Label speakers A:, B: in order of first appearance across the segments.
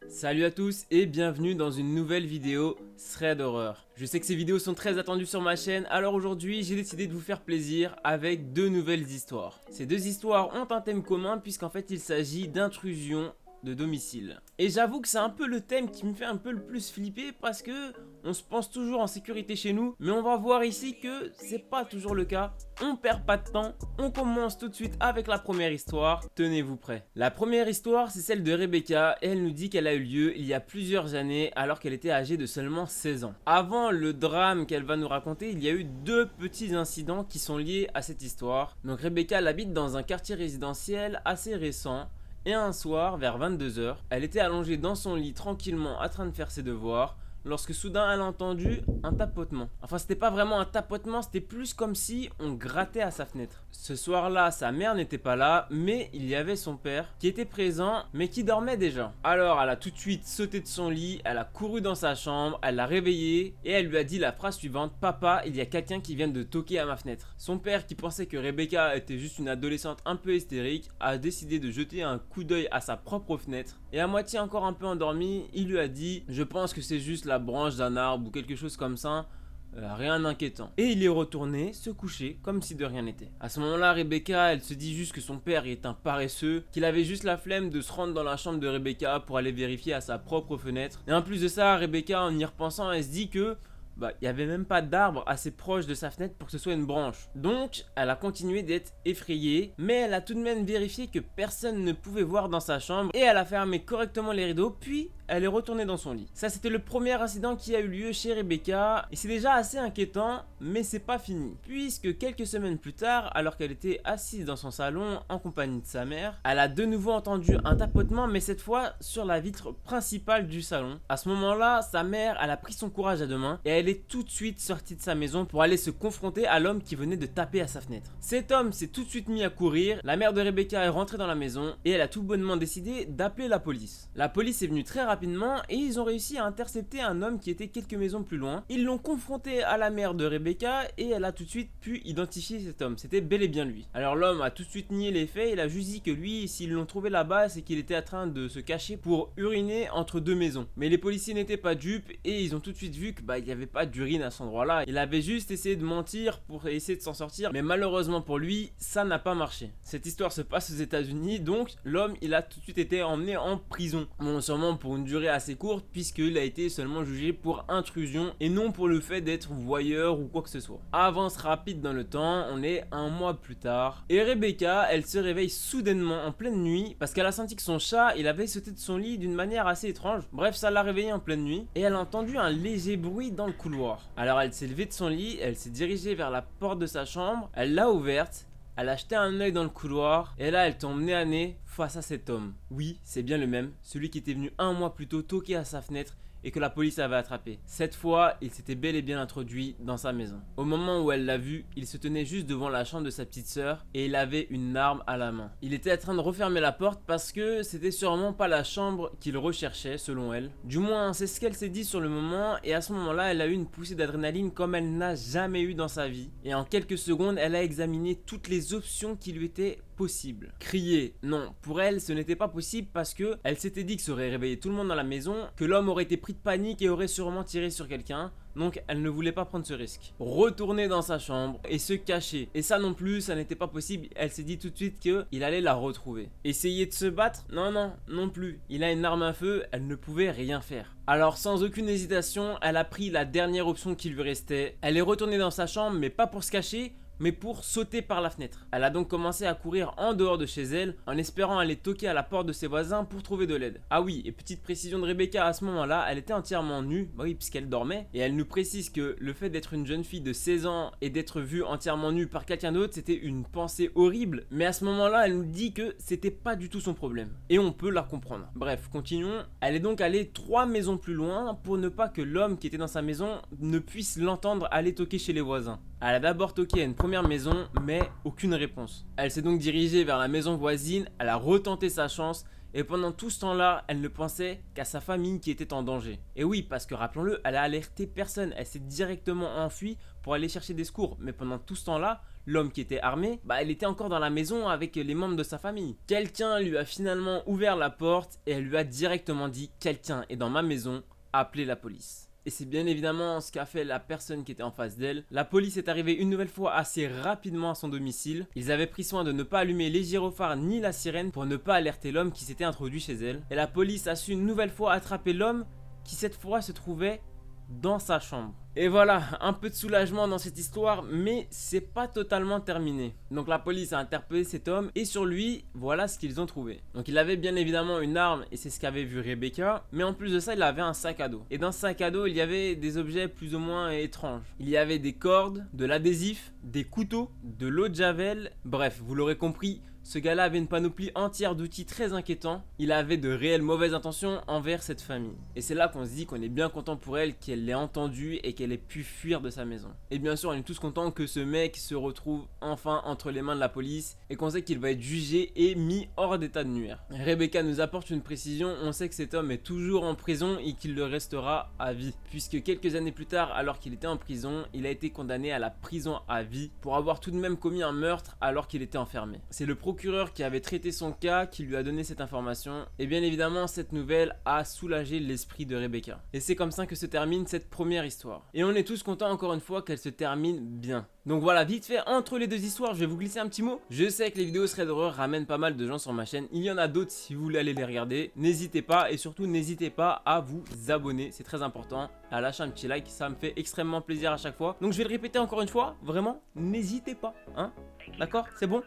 A: Salut à tous et bienvenue dans une nouvelle vidéo Thread Horror. Je sais que ces vidéos sont très attendues sur ma chaîne, alors aujourd'hui j'ai décidé de vous faire plaisir avec deux nouvelles histoires. Ces deux histoires ont un thème commun puisqu'en fait il s'agit d'intrusion de domicile. Et j'avoue que c'est un peu le thème qui me fait un peu le plus flipper parce que on se pense toujours en sécurité chez nous, mais on va voir ici que c'est pas toujours le cas. On perd pas de temps, on commence tout de suite avec la première histoire, tenez-vous prêts. La première histoire c'est celle de Rebecca et elle nous dit qu'elle a eu lieu il y a plusieurs années alors qu'elle était âgée de seulement 16 ans. Avant le drame qu'elle va nous raconter, il y a eu deux petits incidents qui sont liés à cette histoire. Donc Rebecca elle habite dans un quartier résidentiel assez récent. Et un soir, vers 22 h, elle était allongée dans son lit tranquillement en train de faire ses devoirs lorsque soudain elle a entendu un tapotement. Enfin c'était pas vraiment un tapotement, c'était plus comme si on grattait à sa fenêtre. Ce soir-là, sa mère n'était pas là, mais il y avait son père qui était présent mais qui dormait déjà. Alors elle a tout de suite sauté de son lit, elle a couru dans sa chambre, elle l'a réveillé et elle lui a dit la phrase suivante: Papa, il y a quelqu'un qui vient de toquer à ma fenêtre. Son père, qui pensait que Rebecca était juste une adolescente un peu hystérique, a décidé de jeter un coup d'œil à sa propre fenêtre et à moitié encore un peu endormi, il lui a dit: je pense que c'est juste la branche d'un arbre ou quelque chose comme ça, rien d'inquiétant. Et il est retourné se coucher comme si de rien n'était. À ce moment-là, Rebecca, elle se dit juste que son père est un paresseux, qu'il avait juste la flemme de se rendre dans la chambre de Rebecca pour aller vérifier à sa propre fenêtre. Et en plus de ça, Rebecca, en y repensant, elle se dit que il n'y avait même pas d'arbre assez proche de sa fenêtre pour que ce soit une branche. Donc, elle a continué d'être effrayée, mais elle a tout de même vérifié que personne ne pouvait voir dans sa chambre et elle a fermé correctement les rideaux, puis elle est retournée dans son lit. Ça, c'était le premier incident qui a eu lieu chez Rebecca et c'est déjà assez inquiétant, mais c'est pas fini. Puisque quelques semaines plus tard, alors qu'elle était assise dans son salon en compagnie de sa mère, elle a de nouveau entendu un tapotement, mais cette fois sur la vitre principale du salon. À ce moment-là, sa mère, elle a pris son courage à deux mains et elle est tout de suite sortie de sa maison pour aller se confronter à l'homme qui venait de taper à sa fenêtre. Cet homme s'est tout de suite mis à courir, la mère de Rebecca est rentrée dans la maison et elle a tout bonnement décidé d'appeler la police. La police est venue très rapidement et ils ont réussi à intercepter un homme qui était quelques maisons plus loin. Ils l'ont confronté à la mère de Rebecca et elle a tout de suite pu identifier cet homme, c'était bel et bien lui. Alors l'homme a tout de suite nié les faits, il a juste dit que lui, s'ils l'ont trouvé là-bas, c'est qu'il était en train de se cacher pour uriner entre deux maisons. Mais les policiers n'étaient pas dupes et ils ont tout de suite vu que il n'y avait pas d'urine à cet endroit-là. Il avait juste essayé de mentir pour essayer de s'en sortir, mais malheureusement pour lui, ça n'a pas marché. Cette histoire se passe aux États-Unis, donc l'homme, il a tout de suite été emmené en prison. Bon, sûrement pour une durée assez courte, puisqu'il a été seulement jugé pour intrusion et non pour le fait d'être voyeur ou quoi que ce soit. Avance rapide dans le temps, on est un mois plus tard, et Rebecca, elle se réveille soudainement en pleine nuit parce qu'elle a senti que son chat, il avait sauté de son lit d'une manière assez étrange. Bref, ça l'a réveillée en pleine nuit et elle a entendu un léger bruit dans le couloir. Alors elle s'est levée de son lit, elle s'est dirigée vers la porte de sa chambre, elle l'a ouverte. Elle a jeté un œil dans le couloir et là elle tombe nez à nez face à cet homme. Oui, c'est bien le même, celui qui était venu un mois plus tôt toquer à sa fenêtre et que la police avait attrapé. Cette fois, il s'était bel et bien introduit dans sa maison. Au moment où elle l'a vu, il se tenait juste devant la chambre de sa petite sœur et il avait une arme à la main. Il était en train de refermer la porte parce que c'était sûrement pas la chambre qu'il recherchait selon elle. Du moins, c'est ce qu'elle s'est dit sur le moment et à ce moment-là, elle a eu une poussée d'adrénaline comme elle n'a jamais eu dans sa vie. Et en quelques secondes, elle a examiné toutes les options qui lui étaient possible. Crier, non, pour elle ce n'était pas possible parce que elle s'était dit que ça aurait réveillé tout le monde dans la maison, que l'homme aurait été pris de panique et aurait sûrement tiré sur quelqu'un. Donc elle ne voulait pas prendre ce risque. Retourner dans sa chambre et se cacher. Et ça non plus, ça n'était pas possible. Elle s'est dit tout de suite qu'il allait la retrouver. Essayer de se battre? Non plus. Il a une arme à feu, elle ne pouvait rien faire. Alors sans aucune hésitation, elle a pris la dernière option qui lui restait. Elle est retournée dans sa chambre, mais pas pour se cacher, mais pour sauter par la fenêtre. Elle a donc commencé à courir en dehors de chez elle, en espérant aller toquer à la porte de ses voisins pour trouver de l'aide. Ah oui, et petite précision de Rebecca, à ce moment-là, elle était entièrement nue, bah oui, puisqu'elle dormait, et elle nous précise que le fait d'être une jeune fille de 16 ans et d'être vue entièrement nue par quelqu'un d'autre, c'était une pensée horrible, mais à ce moment-là, elle nous dit que c'était pas du tout son problème. Et on peut la comprendre. Bref, continuons. Elle est donc allée 3 maisons plus loin pour ne pas que l'homme qui était dans sa maison ne puisse l'entendre aller toquer chez les voisins. Elle a d'abord toqué à une première maison, mais aucune réponse. Elle s'est donc dirigée vers la maison voisine, elle a retenté sa chance Et pendant tout ce temps-là, elle ne pensait qu'à sa famille qui était en danger. Et oui, parce que rappelons-le, elle a alerté personne, elle s'est directement enfuie pour aller chercher des secours. Mais pendant tout ce temps-là, l'homme qui était armé, elle était encore dans la maison avec les membres de sa famille. Quelqu'un lui a finalement ouvert la porte et elle lui a directement dit « Quelqu'un est dans ma maison, appelez la police ». Et c'est bien évidemment ce qu'a fait la personne qui était en face d'elle. La police est arrivée une nouvelle fois assez rapidement à son domicile. Ils avaient pris soin de ne pas allumer les gyrophares ni la sirène pour ne pas alerter l'homme qui s'était introduit chez elle. Et la police a su une nouvelle fois attraper l'homme qui cette fois se trouvait dans sa chambre. Et voilà, un peu de soulagement dans cette histoire, mais c'est pas totalement terminé. Donc la police a interpellé cet homme et sur lui, voilà ce qu'ils ont trouvé. Donc il avait bien évidemment une arme et c'est ce qu'avait vu Rebecca, mais en plus de ça, il avait un sac à dos. Et dans ce sac à dos, il y avait des objets plus ou moins étranges. Il y avait des cordes, de l'adhésif, des couteaux, de l'eau de javel, bref, vous l'aurez compris. Ce gars-là avait une panoplie entière d'outils très inquiétants. Il avait de réelles mauvaises intentions envers cette famille. Et c'est là qu'on se dit qu'on est bien content pour elle, qu'elle l'ait entendu et qu'elle ait pu fuir de sa maison. Et bien sûr, on est tous contents que ce mec se retrouve enfin entre les mains de la police et qu'on sait qu'il va être jugé et mis hors d'état de nuire. Rebecca nous apporte une précision, on sait que cet homme est toujours en prison et qu'il le restera à vie. Puisque quelques années plus tard, alors qu'il était en prison, il a été condamné à la prison à vie pour avoir tout de même commis un meurtre alors qu'il était enfermé. C'est le procureur qui avait traité son cas qui lui a donné cette information et bien évidemment cette nouvelle a soulagé l'esprit de Rebecca. Et c'est comme ça que se termine cette première histoire. Et on est tous contents encore une fois qu'elle se termine bien. Donc voilà, vite fait, entre les deux histoires, je vais vous glisser un petit mot. Je sais que les vidéos Thread d'horreur ramènent pas mal de gens sur ma chaîne. Il y en a d'autres si vous voulez aller les regarder. N'hésitez pas et surtout n'hésitez pas à vous abonner, c'est très important. À lâcher un petit like, ça me fait extrêmement plaisir à chaque fois. Donc je vais le répéter encore une fois, vraiment, n'hésitez pas, hein. D'accord, c'est bon ?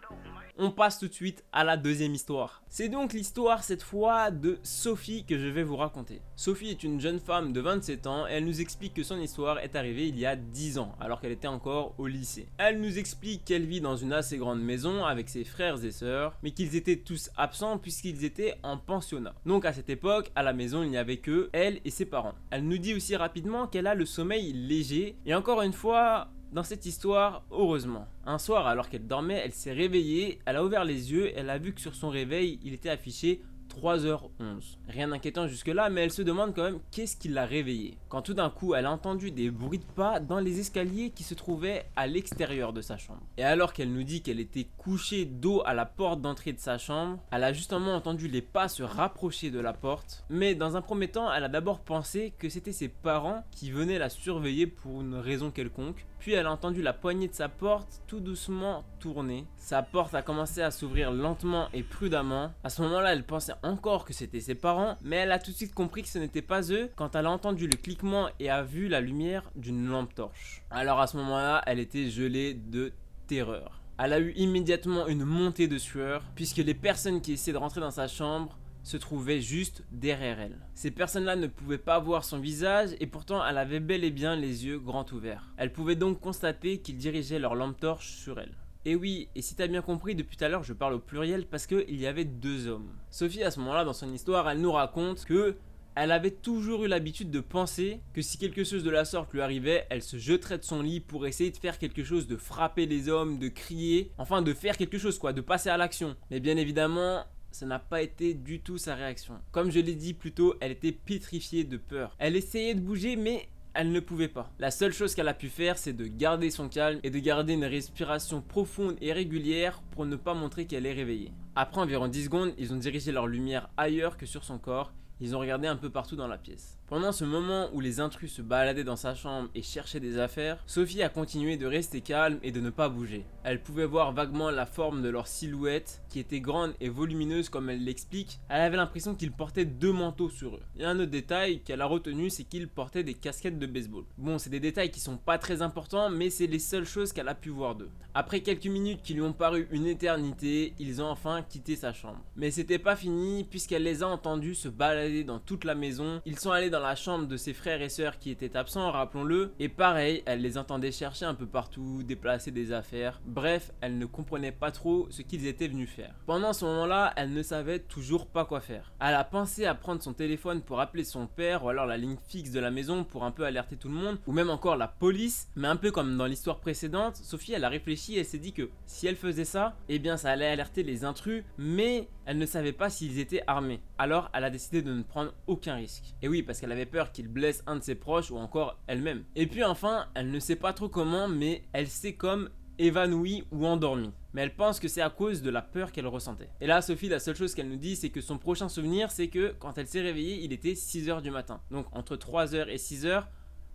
A: On passe tout de suite à la deuxième histoire. C'est donc l'histoire cette fois de Sophie que je vais vous raconter. Sophie est une jeune femme de 27 ans et elle nous explique que son histoire est arrivée il y a 10 ans alors qu'elle était encore au lycée. Elle nous explique qu'elle vit dans une assez grande maison avec ses frères et sœurs mais qu'ils étaient tous absents puisqu'ils étaient en pensionnat. Donc à cette époque, à la maison il n'y avait que elle et ses parents. Elle nous dit aussi rapidement qu'elle a le sommeil léger et encore une fois... Dans cette histoire, heureusement, un soir alors qu'elle dormait, elle s'est réveillée, elle a ouvert les yeux, elle a vu que sur son réveil, il était affiché 3h11. Rien d'inquiétant jusque là, mais elle se demande quand même qu'est-ce qui l'a réveillée. Quand tout d'un coup, elle a entendu des bruits de pas dans les escaliers qui se trouvaient à l'extérieur de sa chambre. Et alors qu'elle nous dit qu'elle était couchée dos à la porte d'entrée de sa chambre, elle a justement entendu les pas se rapprocher de la porte. Mais dans un premier temps, elle a d'abord pensé que c'était ses parents qui venaient la surveiller pour une raison quelconque. Puis elle a entendu la poignée de sa porte tout doucement tourner. Sa porte a commencé à s'ouvrir lentement et prudemment. À ce moment-là, elle pensait encore que c'était ses parents, mais elle a tout de suite compris que ce n'était pas eux quand elle a entendu le cliquement et a vu la lumière d'une lampe torche. Alors à ce moment-là, elle était gelée de terreur. Elle a eu immédiatement une montée de sueur puisque les personnes qui essayaient de rentrer dans sa chambre se trouvait juste derrière elle. Ces personnes-là ne pouvaient pas voir son visage et pourtant elle avait bel et bien les yeux grands ouverts. Elle pouvait donc constater qu'ils dirigeaient leur lampe torche sur elle. Et oui, et si t'as bien compris, depuis tout à l'heure je parle au pluriel parce qu'il y avait deux hommes. Sophie à ce moment-là dans son histoire, elle nous raconte que elle avait toujours eu l'habitude de penser que si quelque chose de la sorte lui arrivait, elle se jetterait de son lit pour essayer de faire quelque chose, de frapper les hommes, de crier, enfin de faire quelque chose quoi, de passer à l'action. Mais bien évidemment... ça n'a pas été du tout sa réaction. Comme je l'ai dit plus tôt, elle était pétrifiée de peur. Elle essayait de bouger mais elle ne pouvait pas. La seule chose qu'elle a pu faire, c'est de garder son calme et de garder une respiration profonde et régulière pour ne pas montrer qu'elle est réveillée. Après environ 10 secondes, ils ont dirigé leur lumière ailleurs que sur son corps. Ils ont regardé un peu partout dans la pièce. Pendant ce moment où les intrus se baladaient dans sa chambre et cherchaient des affaires, Sophie a continué de rester calme et de ne pas bouger. Elle pouvait voir vaguement la forme de leur silhouette, qui était grande et volumineuse comme elle l'explique. Elle avait l'impression qu'ils portaient deux manteaux sur eux. Et un autre détail qu'elle a retenu, c'est qu'ils portaient des casquettes de baseball. Bon, c'est des détails qui sont pas très importants, mais c'est les seules choses qu'elle a pu voir d'eux. Après quelques minutes qui lui ont paru une éternité, ils ont enfin quitté sa chambre. Mais c'était pas fini, puisqu'elle les a entendus se balader baladé dans toute la maison. Ils sont allés dans la chambre de ses frères et sœurs qui étaient absents, rappelons-le. Et pareil, elle les entendait chercher un peu partout, déplacer des affaires. Bref, elle ne comprenait pas trop ce qu'ils étaient venus faire. Pendant ce moment-là, elle ne savait toujours pas quoi faire. Elle a pensé à prendre son téléphone pour appeler son père ou alors la ligne fixe de la maison pour un peu alerter tout le monde ou même encore la police. Mais un peu comme dans l'histoire précédente, Sophie elle a réfléchi et s'est dit que si elle faisait ça, eh bien ça allait alerter les intrus, mais elle ne savait pas s'ils étaient armés. Alors elle a décidé de ne prendre aucun risque. Et oui, parce qu'elle avait peur qu'ils blessent un de ses proches ou encore elle-même. Et puis enfin, elle ne sait pas trop comment, mais elle s'est comme évanouie ou endormie. Mais elle pense que c'est à cause de la peur qu'elle ressentait. Et là, Sophie, la seule chose qu'elle nous dit, c'est que son prochain souvenir, c'est que quand elle s'est réveillée, il était 6h du matin. Donc entre 3h et 6h,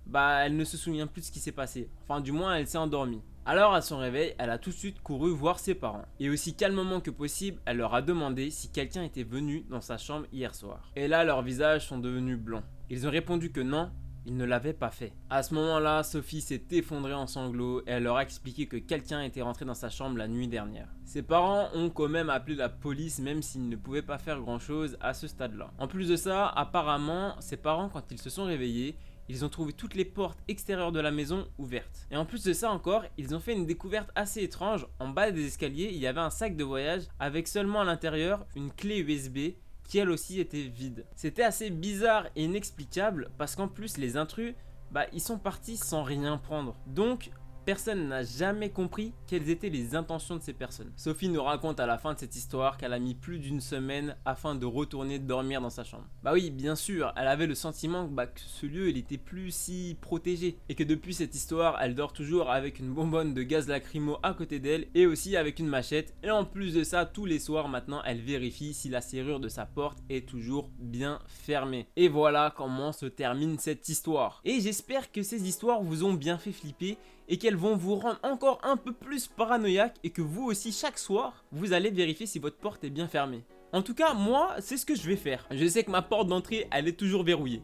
A: bah elle ne se souvient plus de ce qui s'est passé. Enfin du moins elle s'est endormie. Alors à son réveil, elle a tout de suite couru voir ses parents. Et aussi calmement que possible, elle leur a demandé si quelqu'un était venu dans sa chambre hier soir. Et là leurs visages sont devenus blancs. Ils ont répondu que non, ils ne l'avaient pas fait. À ce moment-là, Sophie s'est effondrée en sanglots et elle leur a expliqué que quelqu'un était rentré dans sa chambre la nuit dernière. Ses parents ont quand même appelé la police même s'ils ne pouvaient pas faire grand-chose à ce stade-là. En plus de ça, apparemment, ses parents quand ils se sont réveillés, ils ont trouvé toutes les portes extérieures de la maison ouvertes. Et en plus de ça encore, ils ont fait une découverte assez étrange. En bas des escaliers, il y avait un sac de voyage avec seulement à l'intérieur une clé USB qui elle aussi était vide. C'était assez bizarre et inexplicable parce qu'en plus les intrus, ils sont partis sans rien prendre. Donc personne n'a jamais compris quelles étaient les intentions de ces personnes. Sophie nous raconte à la fin de cette histoire qu'elle a mis plus d'une semaine afin de retourner dormir dans sa chambre. Bah oui, bien sûr, elle avait le sentiment que ce lieu il était plus si protégé et que depuis cette histoire, elle dort toujours avec une bonbonne de gaz lacrymo à côté d'elle et aussi avec une machette. Et en plus de ça, tous les soirs maintenant, elle vérifie si la serrure de sa porte est toujours bien fermée. Et voilà comment se termine cette histoire. Et j'espère que ces histoires vous ont bien fait flipper et qu'elles vont vous rendre encore un peu plus paranoïaque et que vous aussi chaque soir, vous allez vérifier si votre porte est bien fermée. En tout cas, moi, c'est ce que je vais faire. Je sais que ma porte d'entrée, elle est toujours verrouillée.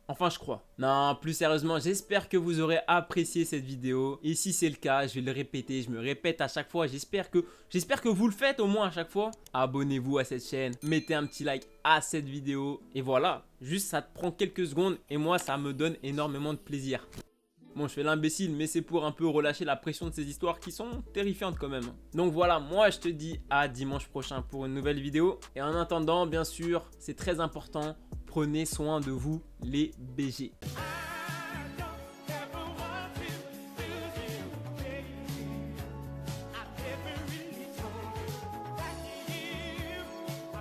A: Enfin, je crois. Non, plus sérieusement, j'espère que vous aurez apprécié cette vidéo. Et si c'est le cas, je vais le répéter, je me répète à chaque fois. J'espère que vous le faites au moins à chaque fois. Abonnez-vous à cette chaîne, mettez un petit like à cette vidéo. Et voilà, juste ça te prend quelques secondes et moi, ça me donne énormément de plaisir. Bon, je fais l'imbécile, mais c'est pour un peu relâcher la pression de ces histoires qui sont terrifiantes quand même. Donc voilà, moi je te dis à dimanche prochain pour une nouvelle vidéo. Et en attendant, bien sûr, c'est très important, prenez soin de vous les BG.